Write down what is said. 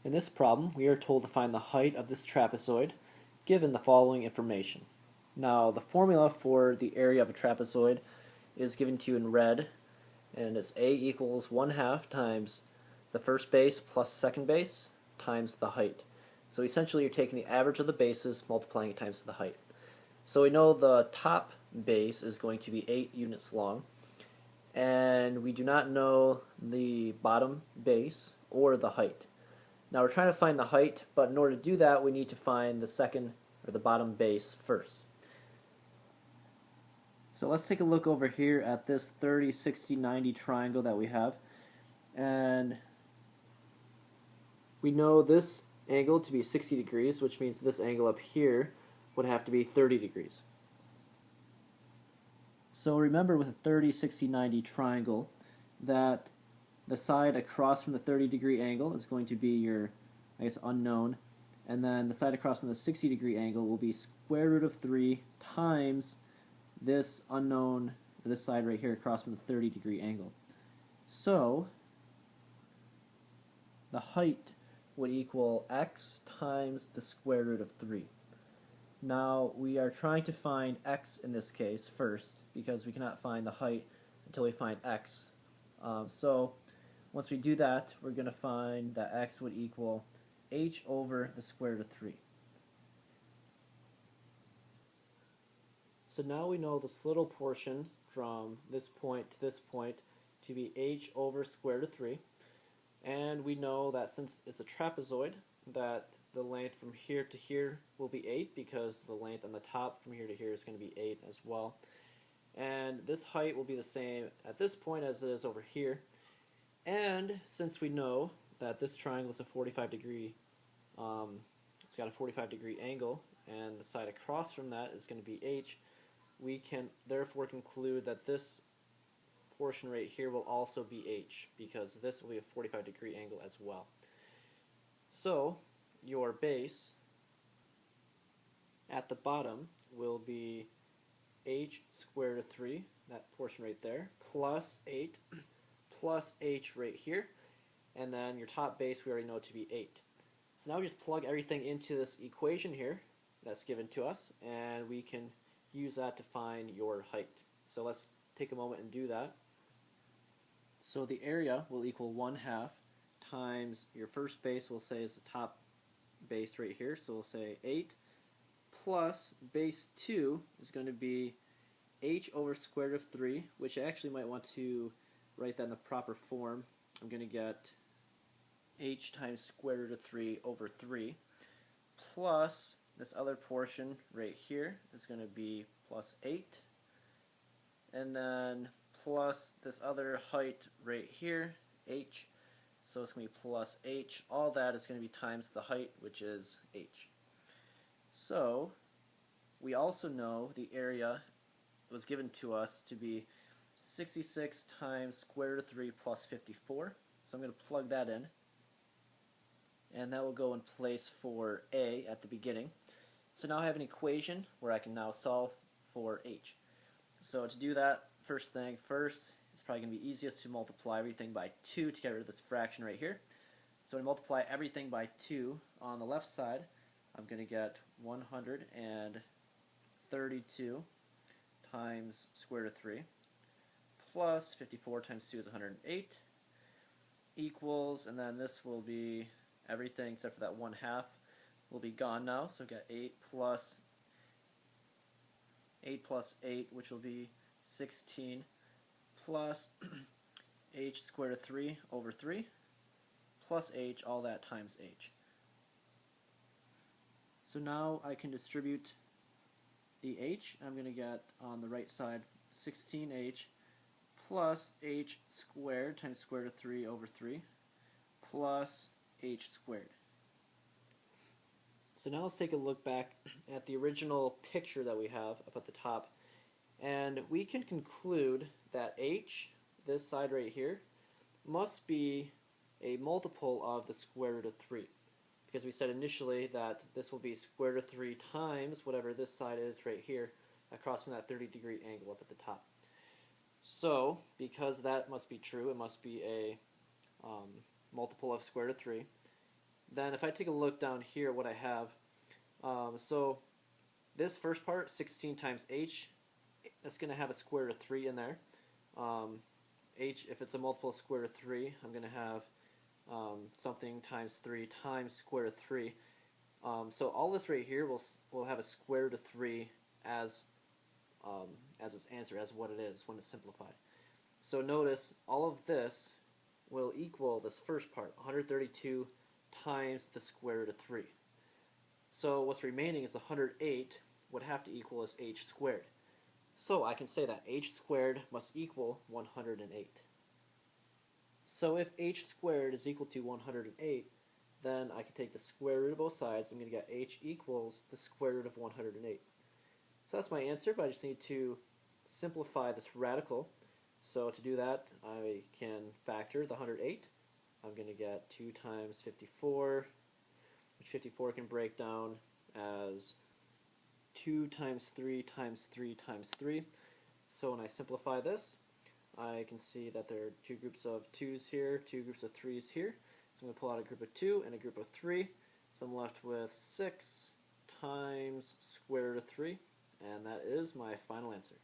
In this problem, we are told to find the height of this trapezoid given the following information. Now, the formula for the area of a trapezoid is given to you in red, and it's A equals 1/2 times the first base plus the second base times the height. So essentially you're taking the average of the bases, multiplying it times the height. So we know the top base is going to be 8 units long, and we do not know the bottom base or the height. Now we're trying to find the height, but in order to do that, we need to find the second or the bottom base first. So let's take a look over here at this 30, 60, 90 triangle that we have. And we know this angle to be 60 degrees, which means this angle up here would have to be 30 degrees. So remember with a 30, 60, 90 triangle that the side across from the 30-degree angle is going to be your, unknown, and then the side across from the 60-degree angle will be square root of 3 times this unknown, this side right here across from the 30-degree angle. So the height would equal x times the square root of 3. Now we are trying to find x in this case first because we cannot find the height until we find x. So once we do that, we're going to find that x would equal h over the square root of 3. So now we know this little portion from this point to be h over square root of 3. And we know that since it's a trapezoid, that the length from here to here will be 8 because the length on the top from here to here is going to be 8 as well. And this height will be the same at this point as it is over here. And since we know that this triangle is a 45 degree, it's got a 45 degree angle, and the side across from that is going to be h, we can therefore conclude that this portion right here will also be h, because this will be a 45 degree angle as well. So your base at the bottom will be h squared root of 3, that portion right there, plus 8, plus h right here, and then your top base we already know to be 8. So now we just plug everything into this equation here that's given to us, and we can use that to find your height. So let's take a moment and do that. So the area will equal 1/2 times your first base, we'll say is the top base right here, so we'll say 8, plus base 2 is going to be h over square root of 3, which I actually might want to write that in the proper form. I'm going to get h times square root of 3 over 3, plus this other portion right here is going to be plus 8, and then plus this other height right here, h, so it's going to be plus h. All that is going to be times the height, which is h. So we also know the area was given to us to be 66 times square root of 3 plus 54. So I'm going to plug that in, and that will go in place for a at the beginning. So now I have an equation where I can now solve for h. So to do that, first thing first, it's probably going to be easiest to multiply everything by 2 to get rid of this fraction right here. So to multiply everything by 2 on the left side, I'm going to get 132 times square root of 3 plus 54 times 2 is 108 equals, and then this will be everything except for that 1/2 will be gone now, so we've got 8 plus 8, which will be 16, plus h squared root of 3 over 3, plus h, all that times h. So now I can distribute the h. I'm going to get on the right side 16h plus h squared times square root of 3 over 3 plus h squared. So now let's take a look back at the original picture that we have up at the top, and we can conclude that h, this side right here, must be a multiple of the square root of 3, because we said initially that this will be square root of 3 times whatever this side is right here across from that 30-degree angle up at the top. So because that must be true, it must be a multiple of square root of 3. Then if I take a look down here, what I have, so this first part, 16 times h, that's going to have a square root of 3 in there. H, if it's a multiple of square root of 3, I'm going to have something times 3 times square root of 3. So all this right here will have a square root of 3 as its answer, as what it is when it's simplified. So notice all of this will equal this first part, 132 times the square root of 3. So what's remaining is 108 would have to equal as h squared. So I can say that h squared must equal 108. So if h squared is equal to 108, then I can take the square root of both sides. I'm going to get h equals the square root of 108. So that's my answer, but I just need to simplify this radical. So to do that, I can factor the 108. I'm going to get 2 times 54, which 54 can break down as 2 times 3 times 3 times 3. So when I simplify this, I can see that there are two groups of 2's here, two groups of 3's here. So I'm going to pull out a group of 2 and a group of 3. So I'm left with 6 times square root of 3, and that is my final answer.